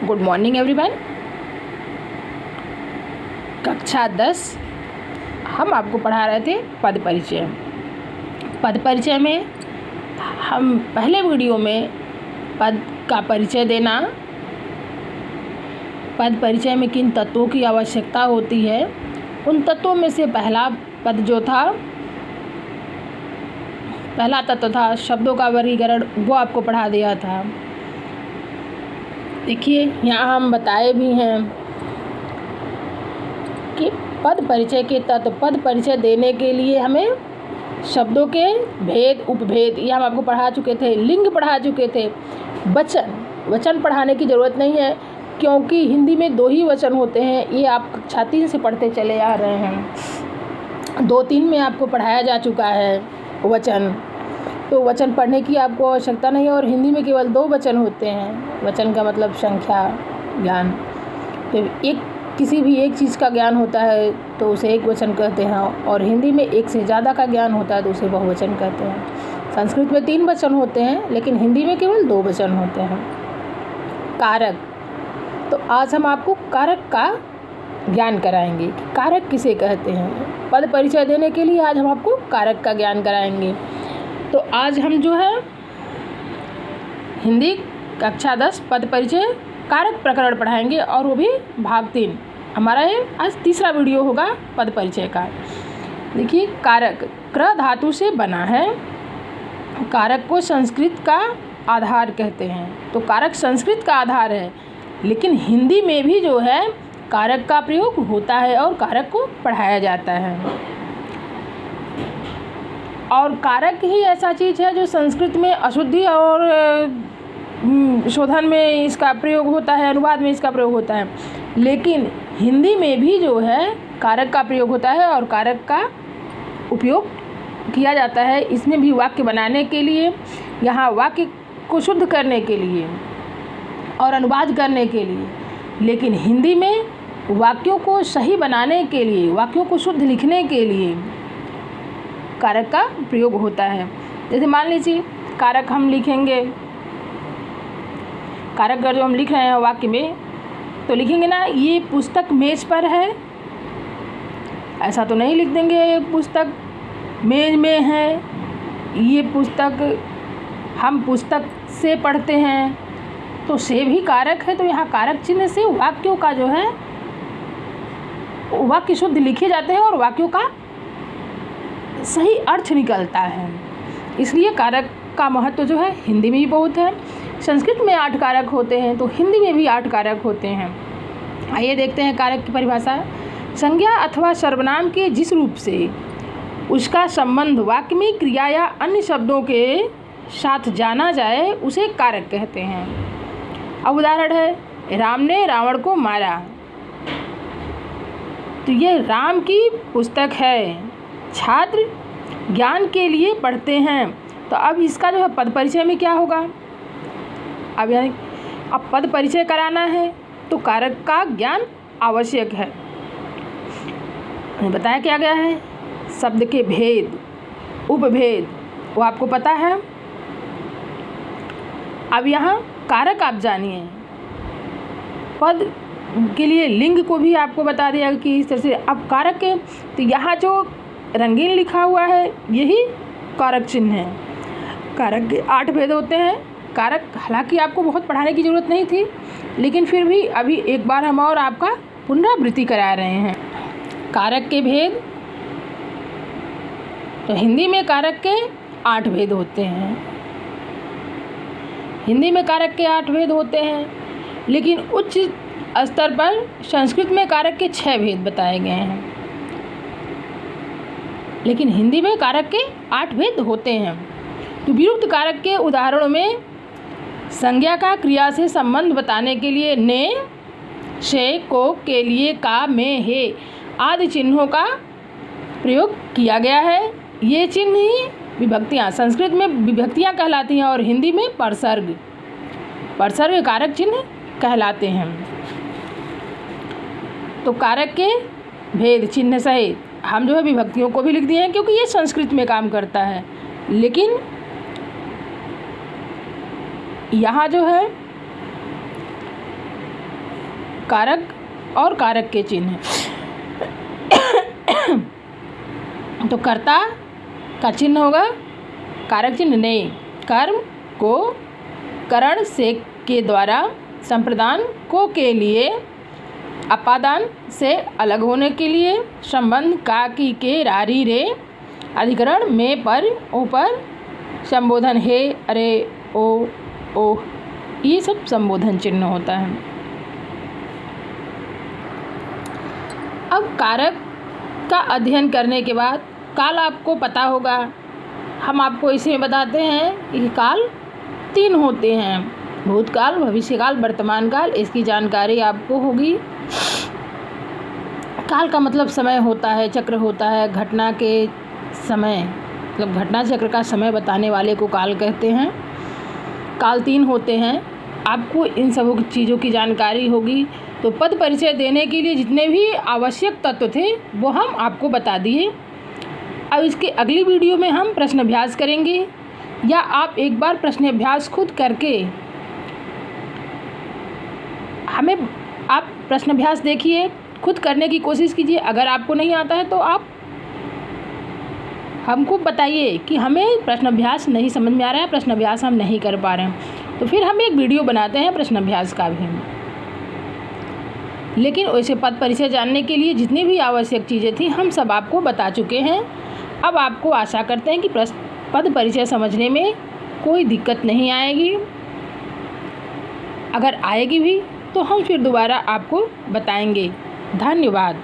Good morning everyone. कक्षा 10 हम आपको पढ़ा रहे थे पद परिचय। पद परिचय में हम पहले वीडियो में पद का परिचय देना, पद परिचय में किन तत्वों की आवश्यकता होती है, उन तत्वों में से पहला पद जो था, पहला तत्व था शब्दों का वर्गीकरण, वो आपको पढ़ा दिया था। देखिए यहाँ हम बताए भी हैं कि पद परिचय के तत्व, पद परिचय देने के लिए हमें शब्दों के भेद, उपभेद, ये हम आपको पढ़ा चुके थे। लिंग पढ़ा चुके थे। वचन पढ़ाने की ज़रूरत नहीं है, क्योंकि हिंदी में 2 ही वचन होते हैं। ये आप कक्षा 3 से पढ़ते चले आ रहे हैं। 2-3 में आपको पढ़ाया जा चुका है वचन, तो वचन पढ़ने की आपको आवश्यकता नहीं है। और हिंदी में केवल 2 वचन होते हैं। वचन का मतलब संख्या, ज्ञान। तो किसी भी एक चीज़ का ज्ञान होता है तो उसे एक वचन कहते हैं, और हिंदी में एक से ज़्यादा का ज्ञान होता है तो उसे बहुवचन कहते हैं। संस्कृत में 3 वचन होते हैं, लेकिन हिंदी में केवल 2 वचन होते हैं। कारक, तो आज हम आपको कारक का ज्ञान कराएंगे कि कारक किसे कहते हैं। पद परिचय देने के लिए आज हम आपको कारक का ज्ञान कराएंगे। तो आज हम जो है हिंदी कक्षा 10 पद परिचय कारक प्रकरण पढ़ाएंगे, और वो भी भाग 3। हमारा ये आज तीसरा वीडियो होगा पद परिचय का। देखिए कारक क्र धातु से बना है। कारक को संस्कृत का आधार कहते हैं। तो कारक संस्कृत का आधार है, लेकिन हिंदी में भी जो है कारक का प्रयोग होता है और कारक को पढ़ाया जाता है। और कारक ही ऐसा चीज़ है जो संस्कृत में अशुद्धि और शोधन में इसका प्रयोग होता है, अनुवाद में इसका प्रयोग होता है, लेकिन हिंदी में भी जो है कारक का प्रयोग होता है और कारक का उपयोग किया जाता है। इसमें भी वाक्य बनाने के लिए, यहाँ वाक्य को शुद्ध करने के लिए और अनुवाद करने के लिए, लेकिन हिंदी में वाक्यों को सही बनाने के लिए, वाक्यों को शुद्ध लिखने के लिए कारक का प्रयोग होता है। जैसे मान लीजिए कारक हम लिखेंगे, कारक अगर जो हम लिख रहे हैं वाक्य में, तो लिखेंगे ना ये पुस्तक मेज पर है। ऐसा तो नहीं लिख देंगे ये पुस्तक मेज में है, ये पुस्तक हम पुस्तक से पढ़ते हैं। तो से भी कारक है, तो यहाँ कारक चिन्ह से वाक्यों का जो है वाक्य शुद्ध लिखे जाते हैं और वाक्यों का सही अर्थ निकलता है। इसलिए कारक का महत्व जो है हिंदी में भी बहुत है। संस्कृत में 8 कारक होते हैं, तो हिंदी में भी 8 कारक होते हैं। आइए देखते हैं कारक की परिभाषा। संज्ञा अथवा सर्वनाम के जिस रूप से उसका संबंध वाक्य में क्रिया या अन्य शब्दों के साथ जाना जाए उसे कारक कहते हैं। अब उदाहरण है, राम ने रावण को मारा। तो ये राम की पुस्तक है, छात्र ज्ञान के लिए पढ़ते हैं। तो अब इसका जो है पद परिचय में क्या होगा, अब पद परिचय कराना है तो कारक का ज्ञान आवश्यक है। बताया क्या गया है, शब्द के भेद, उपभेद, वो आपको पता है। अब यहाँ कारक आप जानिए। पद के लिए लिंग को भी आपको बता दिया कि इस तरह से। अब कारक के, तो यहाँ जो रंगीन लिखा हुआ है यही कारक चिन्ह है। कारक के 8 भेद होते हैं। कारक हालांकि आपको बहुत पढ़ाने की ज़रूरत नहीं थी, लेकिन फिर भी अभी एक बार हम और आपका पुनरावृत्ति करा रहे हैं। कारक के भेद, तो हिंदी में कारक के 8 भेद होते हैं। हिंदी में कारक के 8 भेद होते हैं, लेकिन उच्च स्तर पर संस्कृत में कारक के 6 भेद बताए गए हैं। लेकिन हिंदी में कारक के 8 भेद होते हैं। तो विरुक्त कारक के उदाहरणों में संज्ञा का क्रिया से संबंध बताने के लिए ने, से, को, के लिए, का, में, हे आदि चिन्हों का प्रयोग किया गया है। ये चिन्ह ही विभक्तियाँ, संस्कृत में विभक्तियाँ कहलाती हैं और हिंदी में परसर्ग कारक चिन्ह कहलाते हैं। तो कारक के भेद चिन्ह सहित हम जो है विभक्तियों को भी लिख दिए हैं, क्योंकि ये संस्कृत में काम करता है। लेकिन यहाँ जो है कारक और कारक के चिन्ह। तो कर्ता का चिन्ह होगा कारक चिन्ह ने, कर्म को, करण से के द्वारा, संप्रदान को के लिए, अपादान से अलग होने के लिए, संबंध का की के रारी रे, अधिकरण में पर ऊपर, संबोधन हे अरे ओ, ये सब संबोधन चिन्ह होता है। अब कारक का अध्ययन करने के बाद काल आपको पता होगा। हम आपको इसमें बताते हैं कि काल 3 होते हैं, भूतकाल, भविष्यकाल, वर्तमान काल। इसकी जानकारी आपको होगी। काल का मतलब समय होता है, चक्र होता है, घटना के समय, मतलब घटना चक्र का समय बताने वाले को काल कहते हैं। काल 3 होते हैं, आपको इन सब चीज़ों की जानकारी होगी। तो पद परिचय देने के लिए जितने भी आवश्यक तत्व थे वो हम आपको बता दिए। अब इसके अगली वीडियो में हम प्रश्न अभ्यास करेंगे, या आप एक बार प्रश्न अभ्यास खुद करके हमें आप प्रश्न अभ्यास देखिए, खुद करने की कोशिश कीजिए। अगर आपको नहीं आता है तो आप हमको बताइए कि हमें प्रश्न अभ्यास नहीं समझ में आ रहा है, प्रश्न अभ्यास हम नहीं कर पा रहे हैं, तो फिर हम एक वीडियो बनाते हैं प्रश्न अभ्यास का भी। लेकिन वैसे पद परिचय जानने के लिए जितनी भी आवश्यक चीज़ें थी हम सब आपको बता चुके हैं। अब आपको आशा करते हैं कि पद परिचय समझने में कोई दिक्कत नहीं आएगी। अगर आएगी भी तो हम फिर दोबारा आपको बताएंगे। धन्यवाद।